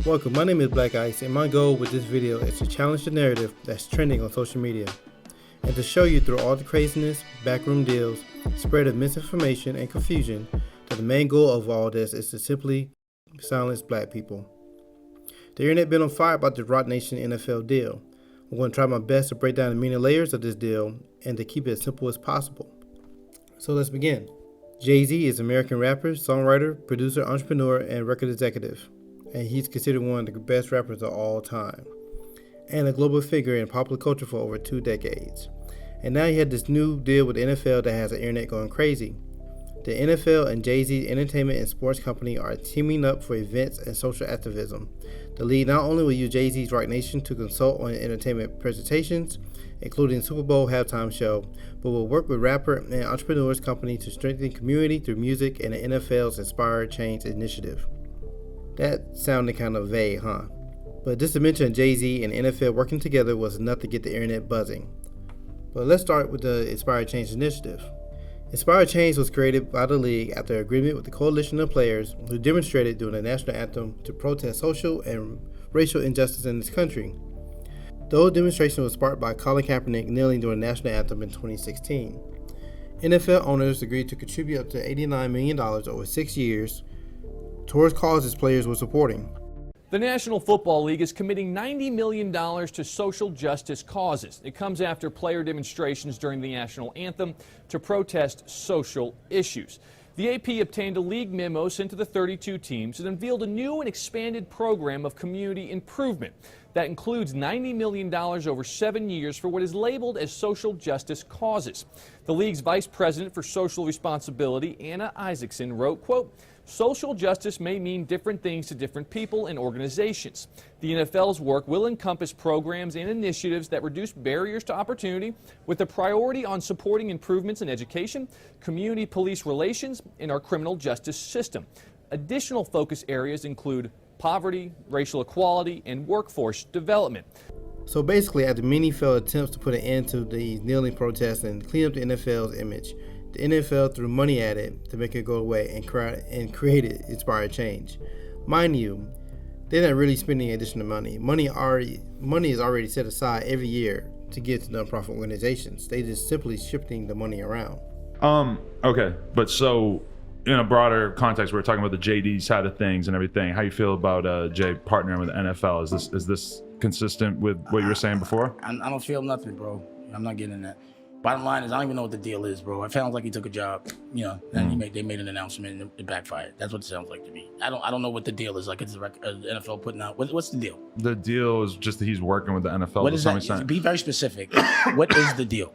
Welcome, my name is Black Ice, and my goal with this video is to challenge the narrative that's trending on social media, and to show you through all the craziness, backroom deals, spread of misinformation and confusion, that the main goal of all this is to simply silence black people. The internet been on fire about the Roc Nation NFL deal. I'm going to try my best to break down the many layers of this deal and to keep it as simple as possible. So let's begin. Jay-Z is an American rapper, songwriter, producer, entrepreneur, and record executive, and he's considered one of the best rappers of all time, and a global figure in popular culture for over 2 decades. And now he had this new deal with the NFL that has the internet going crazy. The NFL and Jay-Z's entertainment and sports company are teaming up for events and social activism. The league not only will use Jay-Z's Roc Nation to consult on entertainment presentations, including Super Bowl halftime show, but will work with rapper and entrepreneurs company to strengthen community through music and the NFL's Inspire Change initiative. That sounded kind of vague, huh? But just to mention Jay-Z and NFL working together was enough to get the internet buzzing. But let's start with the Inspire Change initiative. Inspire Change was created by the league after agreement with the coalition of players who demonstrated during the national anthem to protest social and racial injustice in this country. Those demonstrations were sparked by Colin Kaepernick kneeling during the national anthem in 2016. NFL owners agreed to contribute up to $89 million over 6 years towards causes players were supporting. The National Football League is committing $90 million to social justice causes. It comes after player demonstrations during the national anthem to protest social issues. The AP obtained a league memo sent to the 32 teams and unveiled a new and expanded program of community improvement that includes $90 million over 7 years for what is labeled as social justice causes. The league's vice president for social responsibility, Anna Isaacson, wrote, quote, "Social justice may mean different things to different people and organizations. The NFL's work will encompass programs and initiatives that reduce barriers to opportunity with a priority on supporting improvements in education, community police relations, and our criminal justice system. Additional focus areas include poverty, racial equality, and workforce development." So basically, after many failed attempts to put an end to these kneeling protests and clean up the NFL's image, the NFL threw money at it to make it go away and created Inspire Change. Mind you, they're not really spending additional money. Money is already set aside every year to give to nonprofit organizations. They just simply shifting the money around. Okay, but so in a broader context, we're talking about the JD side of things and everything. How you feel about Jay partnering with the NFL? Is this consistent with what you were saying before? I don't feel nothing, bro. I'm not getting that. Bottom line is, I don't even know what the deal is, bro. It sounds like he took a job, and they made an announcement and it backfired. That's what it sounds like to me. I don't know what the deal is. Like, it's the NFL putting out. What's the deal? The deal is just that he's working with the NFL. What is that? Be very specific. What is the deal?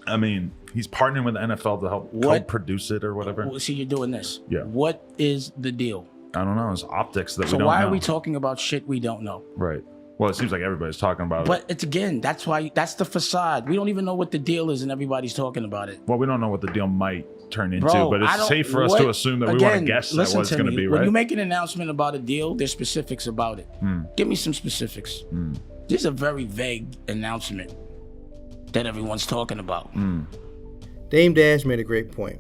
I mean, he's partnering with the NFL to help produce it or whatever. See, you're doing this. Yeah. What is the deal? I don't know. It's optics that we So don't know. why are we talking about shit we don't know? Right. Well, it seems like everybody's talking about it. But it's that's the facade. We don't even know what the deal is, and everybody's talking about it. Well, we don't know what the deal might turn into, Bro, but it's safe for us to assume that we want to guess at what it's going to be, right? When you make an announcement about a deal, there's specifics about it. Give me some specifics. This is a very vague announcement that everyone's talking about. Dame Dash made a great point.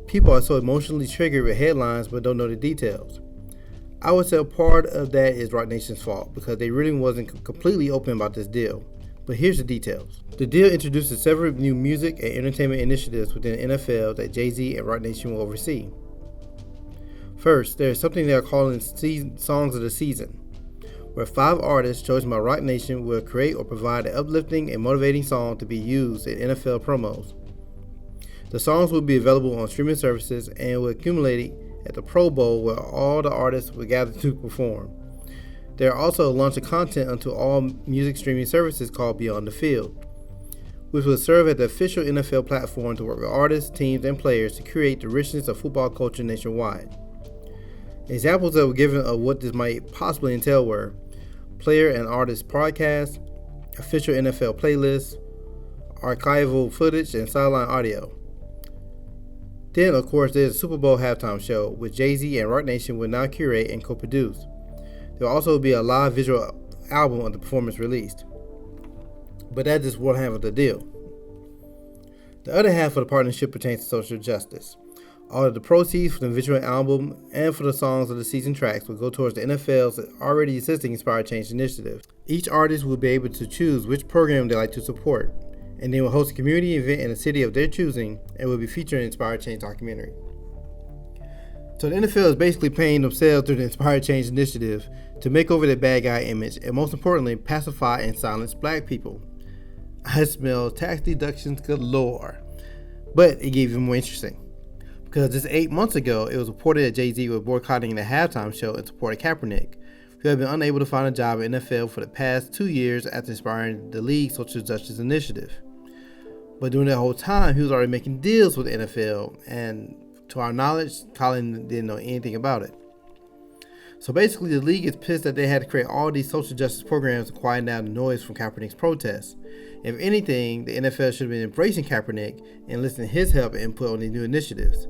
People are so emotionally triggered with headlines but don't know the details. I would say a part of that is Roc Nation's fault because they really wasn't completely open about this deal. But here's the details. The deal introduces several new music and entertainment initiatives within the NFL that Jay-Z and Roc Nation will oversee. First, there is something they are calling Songs of the Season, where 5 artists chosen by Roc Nation will create or provide an uplifting and motivating song to be used in NFL promos. The songs will be available on streaming services and will accumulate at the Pro Bowl where all the artists will gather to perform. There are also a launch of content onto all music streaming services called Beyond the Field, which will serve as the official NFL platform to work with artists, teams, and players to create the richness of football culture nationwide. Examples that were given of what this might possibly entail were player and artist podcasts, official NFL playlists, archival footage, and sideline audio. Then, of course, there's a Super Bowl halftime show, which Jay-Z and Roc Nation will now curate and co-produce. There will also be a live visual album of the performance released. But that's just one half of the deal. The other half of the partnership pertains to social justice. All of the proceeds from the visual album and for the songs of the season tracks will go towards the NFL's already existing Inspired Change initiative. Each artist will be able to choose which program they like to support, and they will host a community event in a city of their choosing and will be featured in Inspired Change documentary. So the NFL is basically paying themselves through the Inspired Change initiative to make over their bad guy image and, most importantly, pacify and silence black people. I smell tax deductions galore, but it gave it more interesting. Because just 8 months ago, it was reported that Jay-Z was boycotting the halftime show in support of Kaepernick, who had been unable to find a job in the NFL for the past 2 years after inspiring the league's social justice initiative. But during that whole time, he was already making deals with the NFL, and to our knowledge, Colin didn't know anything about it. So basically, the league is pissed that they had to create all these social justice programs to quiet down the noise from Kaepernick's protests. If anything, the NFL should have been embracing Kaepernick and listening to his help and input on these new initiatives.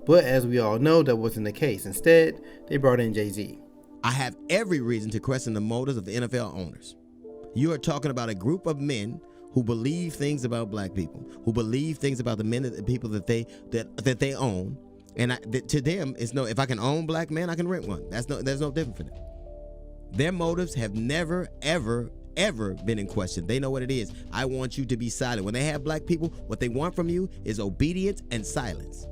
But as we all know, that wasn't the case. Instead, they brought in Jay-Z. I have every reason to question the motives of the NFL owners. You are talking about a group of men who believe things about black people, who believe things about the people that they own, and to them, it's no. If I can own black men, I can rent one. There's no difference for them. Their motives have never, ever been in question. They know what it is. I want you to be silent. When they have black people, what they want from you is obedience and silence.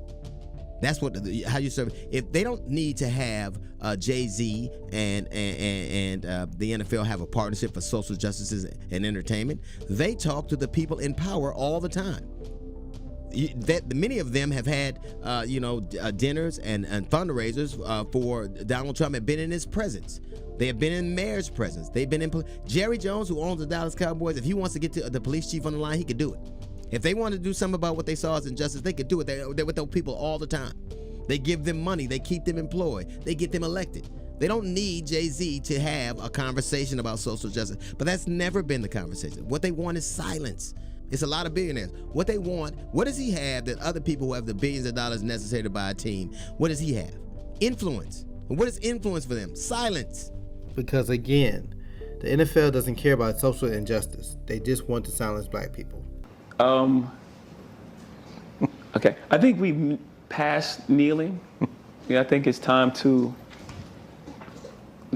That's how you serve. If they don't need to have Jay-Z and the NFL have a partnership for social justice and entertainment, they talk to the people in power all the time. Many of them have had dinners and fundraisers for Donald Trump, have been in his presence. They have been in mayor's presence. They've been in Jerry Jones, who owns the Dallas Cowboys. If he wants to get to the police chief on the line, he could do it. If they want to do something about what they saw as injustice, they could do it. They're with those people all the time. They give them money. They keep them employed. They get them elected. They don't need Jay-Z to have a conversation about social justice. But that's never been the conversation. What they want is silence. It's a lot of billionaires. What they want, what does he have that other people who have the billions of dollars necessary to buy a team, what does he have? Influence. And what is influence for them? Silence. Because again, the NFL doesn't care about social injustice. They just want to silence black people. Okay, I think we've passed kneeling. I think it's time to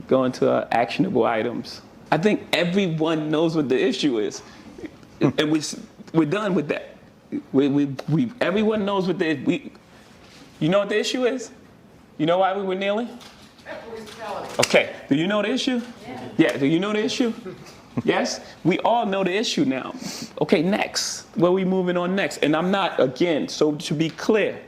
go into actionable items. I think everyone knows what the issue is, and we're done with that. Everyone knows what you know what the issue is? You know why we were kneeling? Okay, do you know the issue? Yeah, do you know the issue? Yes, we all know the issue now. Okay, next. Where are we moving on next? And I'm not, again, so to be clear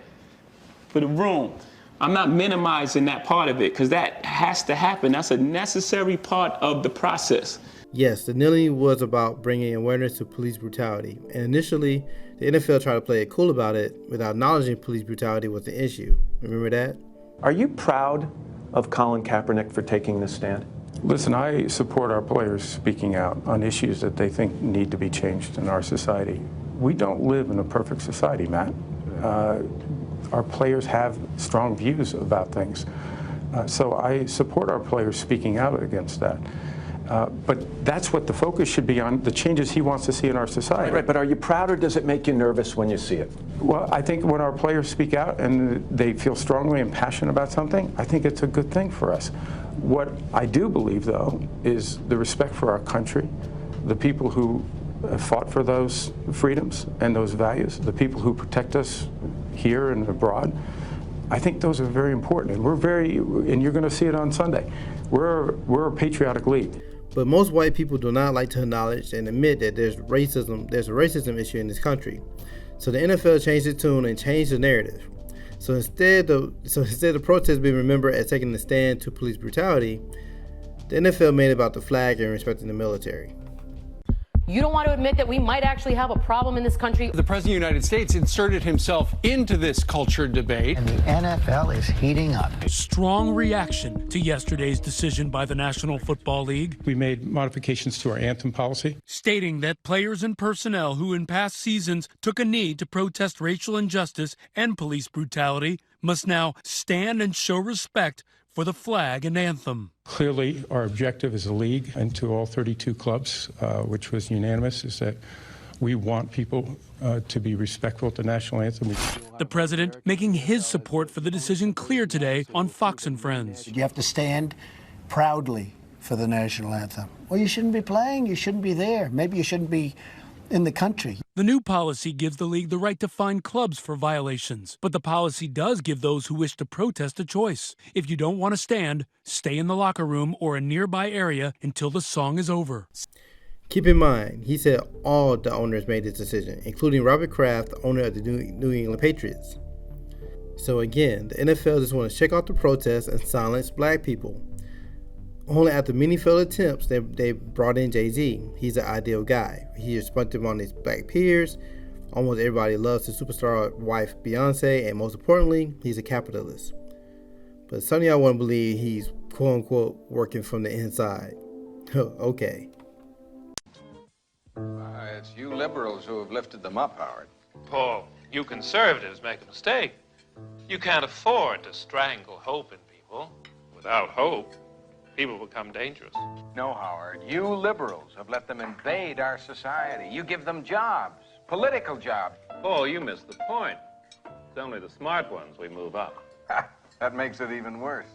for the room, I'm not minimizing that part of it because that has to happen. That's a necessary part of the process. Yes, the kneeling was about bringing awareness to police brutality. And initially, the NFL tried to play it cool about it without acknowledging police brutality was the issue. Remember that? Are you proud of Colin Kaepernick for taking this stand? Listen, I support our players speaking out on issues that they think need to be changed in our society. We don't live in a perfect society, Matt. Our players have strong views about things. So I support our players speaking out against that. But that's what the focus should be on, the changes he wants to see in our society. Right, but are you proud, or does it make you nervous when you see it? Well, I think when our players speak out and they feel strongly and passionate about something, I think it's a good thing for us. What I do believe, though, is the respect for our country, the people who have fought for those freedoms and those values, the people who protect us here and abroad. I think those are very important, and you're going to see it on Sunday. We're a patriotic league. But most white people do not like to acknowledge and admit that there's a racism issue in this country. So the NFL changed its tune and changed the narrative. So instead of protests being remembered as taking a stand to police brutality, the NFL made it about the flag and respecting the military. You don't want to admit that we might actually have a problem in this country. The President of the United States inserted himself into this culture debate. And the NFL is heating up. Strong reaction to yesterday's decision by the National Football League. We made modifications to our anthem policy, stating that players and personnel who in past seasons took a knee to protest racial injustice and police brutality must now stand and show respect for the flag and anthem. Clearly, our objective as a league and to all 32 clubs, which was unanimous, is that We want people to be respectful to the national anthem. The president making his support for the decision clear today on Fox and Friends. You have to stand proudly for the national anthem. Well, you shouldn't be playing. You shouldn't be there. Maybe you shouldn't be in the country. The new policy gives the league the right to fine clubs for violations, but the policy does give those who wish to protest a choice. If you don't want to stand, stay in the locker room or a nearby area until the song is over. Keep in mind, he said all the owners made this decision, including Robert Kraft, the owner of the New England Patriots. So again, the NFL just want to check out the protests and silence black people. Only after many failed attempts, they brought in Jay-Z. He's an ideal guy. He respected on his black peers. Almost everybody loves his superstar wife, Beyonce, and most importantly, he's a capitalist. But some of y'all want to believe he's quote-unquote working from the inside. Okay. It's you liberals who have lifted them up, Howard. Paul, you conservatives make a mistake. You can't afford to strangle hope in people. Without hope, people become dangerous. No, Howard, you liberals have let them invade our society. You give them jobs, political jobs. Paul, you missed the point. It's only the smart ones we move up. That makes it even worse.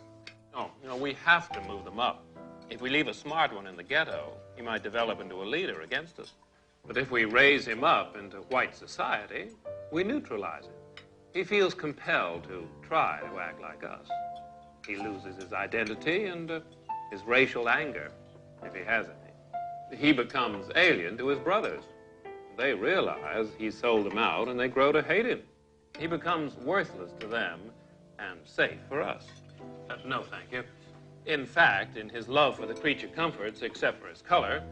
No, we have to move them up. If we leave a smart one in the ghetto, he might develop into a leader against us. But if we raise him up into white society, we neutralize him. He feels compelled to try to act like us. He loses his identity and his racial anger, if he has any. He becomes alien to his brothers. They realize he sold them out and they grow to hate him. He becomes worthless to them and safe for us. No, thank you. In fact, in his love for the creature comforts, except for his color,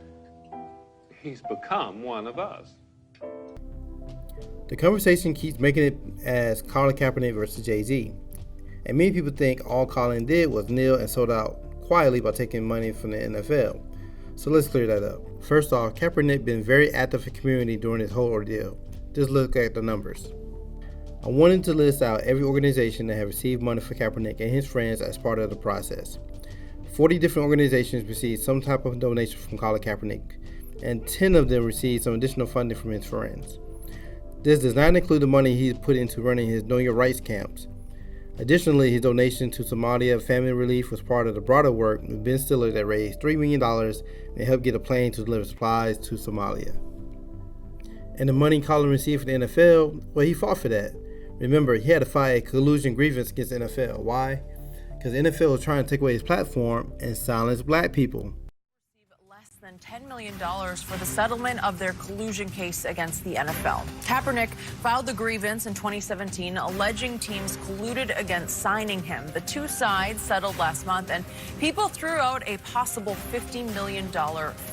he's become one of us. The conversation keeps making it as Colin Kaepernick versus Jay-Z. And many people think all Colin did was kneel and sold out quietly by taking money from the NFL. So let's clear that up. First off, Kaepernick been very active in the community during this whole ordeal. Just look at the numbers. I wanted to list out every organization that have received money for Kaepernick and his friends as part of the process. 40 different organizations received some type of donation from Colin Kaepernick, and 10 of them received some additional funding from his friends. This does not include the money he put into running his Know Your Rights camps. Additionally, his donation to Somalia Family Relief was part of the broader work with Ben Stiller that raised $3 million and helped get a plane to deliver supplies to Somalia. And the money Colin received from the NFL, well, he fought for that. Remember, he had to file a collusion grievance against the NFL. Why? Because the NFL was trying to take away his platform and silence black people. Less than $10 million for the settlement of their collusion case against the NFL. Kaepernick filed the grievance in 2017, alleging teams colluded against signing him. The two sides settled last month, and people threw out a possible $50 million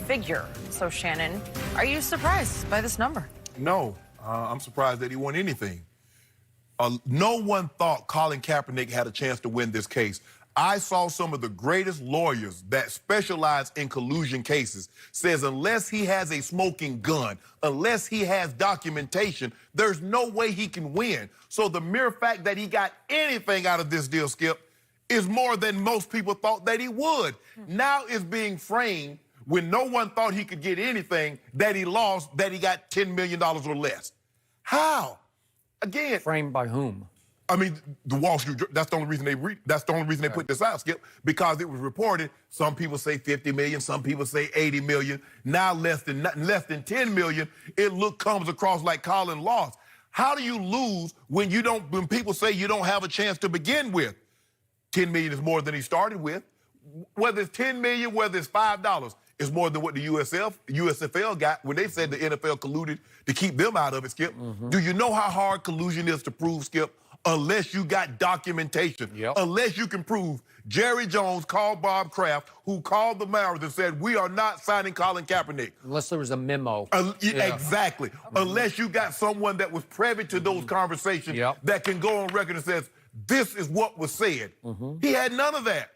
figure. So, Shannon, are you surprised by this number? No, I'm surprised that he won anything. No one thought Colin Kaepernick had a chance to win this case. I saw some of the greatest lawyers that specialize in collusion cases says unless he has a smoking gun, unless he has documentation, there's no way he can win. So the mere fact that he got anything out of this deal, Skip, is more than most people thought that he would. Now it's being framed when no one thought he could get anything, that he lost, that he got $10 million or less. How? Again, framed by whom? I mean, the Wall Street. That's the only reason they put this out, Skip, because it was reported. Some people say 50 million, some people say 80 million. Now less than 10 million. It comes across like Colin lost. How do you lose when people say you don't have a chance to begin with? 10 million is more than he started with. Whether it's 10 million, whether it's $5. It's more than what the USFL got when they said the NFL colluded to keep them out of it, Skip. Do you know how hard collusion is to prove, Skip? Unless you got documentation. Unless you can prove Jerry Jones called Bob Kraft, who called the Mariners and said, we are not signing Colin Kaepernick. Unless there was a memo. Exactly. Unless you got someone that was privy to those conversations that can go on record and says, this is what was said. He had none of that.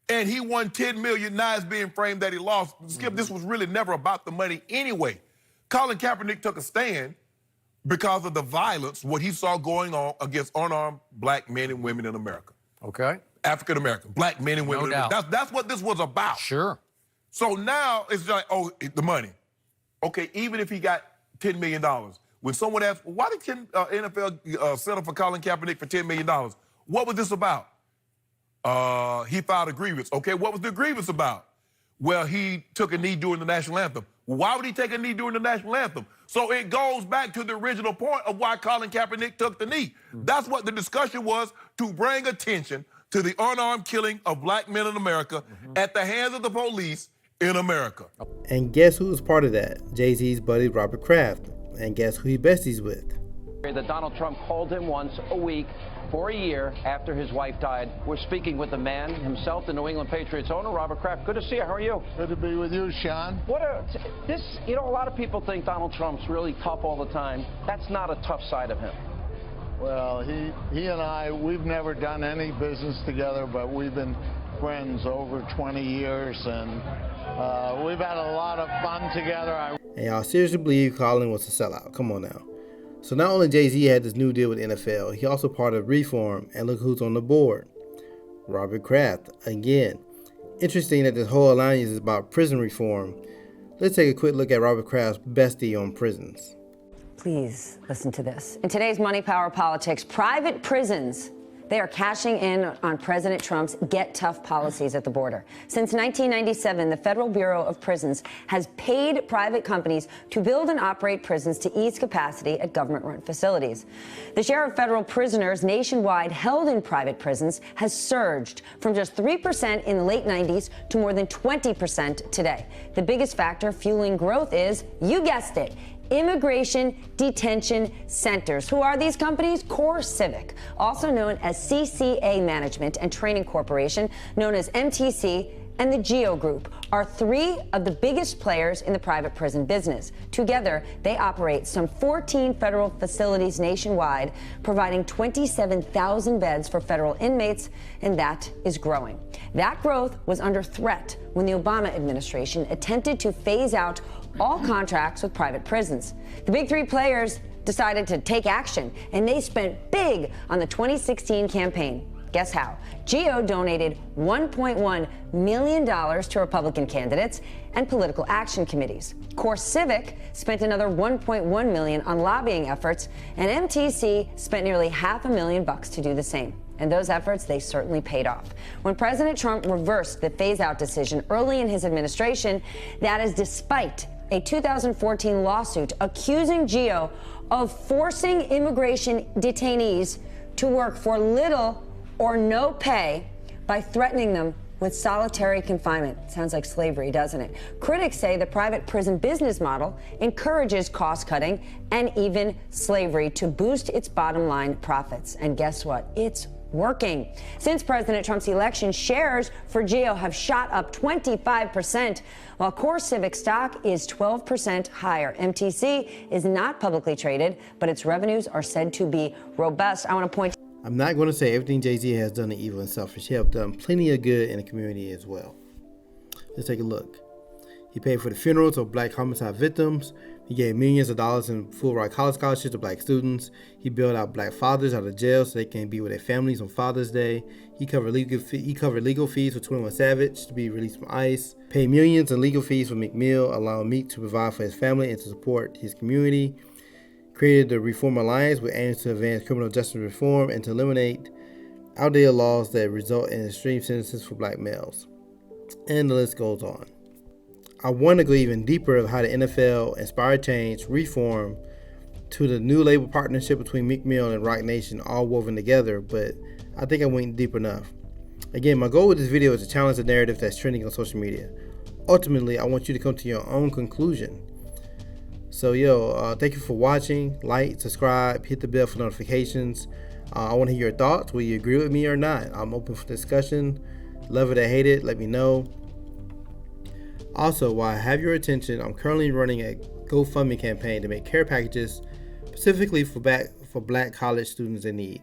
And he won $10 million. Now it's being framed that he lost. Skip, this was really never about the money anyway. Colin Kaepernick took a stand because of the violence, what he saw going on against unarmed black men and women in America. Okay. African American, black men and women. No doubt. That's what this was about. Sure. So now it's like, oh, the money. Okay, even if he got $10 million. When someone asked, why did NFL settle for Colin Kaepernick for $10 million? What was this about? He filed a grievance. Okay, what was the grievance about? Well, he took a knee during the national anthem. Why would he take a knee during the national anthem? So it goes back to the original point of why Colin Kaepernick took the knee. That's what the discussion was, to bring attention to the unarmed killing of black men in America at the hands of the police in America. And guess who was part of that? Jay-Z's buddy Robert Kraft. And guess who he besties with? That Donald Trump called him once a week for a year after his wife died. We're speaking with the man himself, the New England Patriots owner, Robert Kraft. Good to see you. How are you? Good to be with you, Sean. You know, a lot of people think Donald Trump's really tough all the time. That's not a tough side of him. Well, he and I, we've never done any business together, but we've been friends over 20 years, and we've had a lot of fun together. And y'all seriously believe Colin was a sellout? Come on now. So not only Jay-Z had this new deal with the NFL, he also part of Reform, and look who's on the board. Robert Kraft, again. Interesting that this whole alliance is about prison reform. Let's take a quick look at Robert Kraft's bestie on prisons. Please listen to this. In today's money, power, politics, private prisons, they are cashing in on President Trump's get tough policies at the border. Since 1997, the Federal Bureau of Prisons has paid private companies to build and operate prisons to ease capacity at government-run facilities. The share of federal prisoners nationwide held in private prisons has surged from just 3% in the late 90s to more than 20% today. The biggest factor fueling growth is, you guessed it, immigration detention centers. Who are these companies? CoreCivic, also known as CCA Management and Training Corporation, known as MTC, and the GEO Group are three of the biggest players in the private prison business. Together, they operate some 14 federal facilities nationwide, providing 27,000 beds for federal inmates, and that is growing. That growth was under threat when the Obama administration attempted to phase out all contracts with private prisons. The big three players decided to take action, and they spent big on the 2016 campaign. Guess how? GEO donated $1.1 million to Republican candidates and political action committees. CoreCivic spent another $1.1 million on lobbying efforts, and MTC spent nearly $500,000 to do the same. And those efforts, they certainly paid off. When President Trump reversed the phase-out decision early in his administration, that is despite a 2014 lawsuit accusing GEO of forcing immigration detainees to work for little or no pay by threatening them with solitary confinement. Sounds like slavery, doesn't it? Critics say the private prison business model encourages cost-cutting and even slavery to boost its bottom line profits. And guess what? It's working. Since President Trump's election, shares for GEO have shot up 25%, while CoreCivic stock is 12% higher. MTC is not publicly traded, but its revenues are said to be robust. I want to point. I'm not going to say everything Jay-Z has done is evil and selfish. He has done plenty of good in the community as well. Let's take a look. He paid for the funerals of black homicide victims. He gave millions of dollars in full ride college scholarships to black students. He bailed out black fathers out of jail so they can be with their families on Father's Day. He covered legal fees for 21 Savage to be released from ICE. Paid millions in legal fees for Meek Mill, allowing Meek to provide for his family and to support his community. Created the Reform Alliance with aims to advance criminal justice reform and to eliminate outdated laws that result in extreme sentences for black males. And the list goes on. I want to go even deeper of how the NFL inspired change, reform, to the new label partnership between Meek Mill and Roc Nation all woven together, but I think I went deep enough. Again, my goal with this video is to challenge the narrative that's trending on social media. Ultimately, I want you to come to your own conclusion. So thank you for watching. Like, subscribe, hit the bell for notifications. I want to hear your thoughts, whether you agree with me or not. I'm open for discussion. Love it or hate it, let me know. Also, while I have your attention, I'm currently running a GoFundMe campaign to make care packages specifically for black college students in need.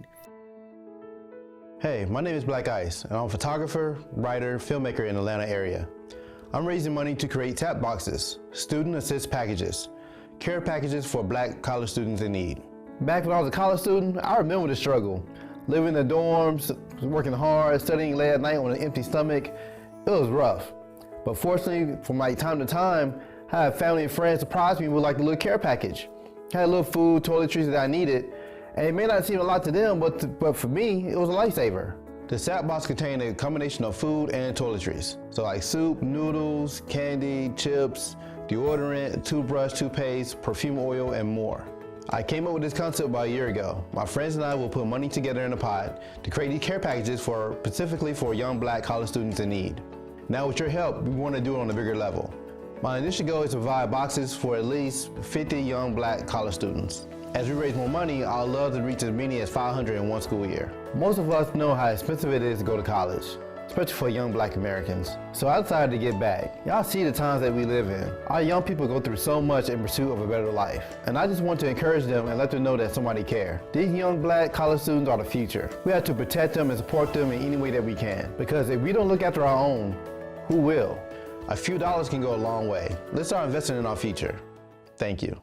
Hey, my name is Black Ice, and I'm a photographer, writer, filmmaker in the Atlanta area. I'm raising money to create tap boxes, student assist packages, care packages for black college students in need. Back when I was a college student, I remember the struggle. Living in the dorms, working hard, studying late at night on an empty stomach, it was rough. But fortunately, from time to time, I had family and friends surprise me with like the little care package. I had a little food, toiletries that I needed, and it may not seem a lot to them, but for me, it was a lifesaver. The SAP box contained a combination of food and toiletries. So like soup, noodles, candy, chips, deodorant, toothbrush, toothpaste, perfume oil, and more. I came up with this concept about a year ago. My friends and I will put money together in a pot to create these care packages specifically for young black college students in need. Now with your help, we want to do it on a bigger level. My initial goal is to provide boxes for at least 50 young black college students. As we raise more money, I'd love to reach as many as 500 in one school year. Most of us know how expensive it is to go to college, especially for young black Americans. So I decided to give back. Y'all see the times that we live in. Our young people go through so much in pursuit of a better life. And I just want to encourage them and let them know that somebody cares. These young black college students are the future. We have to protect them and support them in any way that we can. Because if we don't look after our own, who will? A few dollars can go a long way. Let's start investing in our future. Thank you.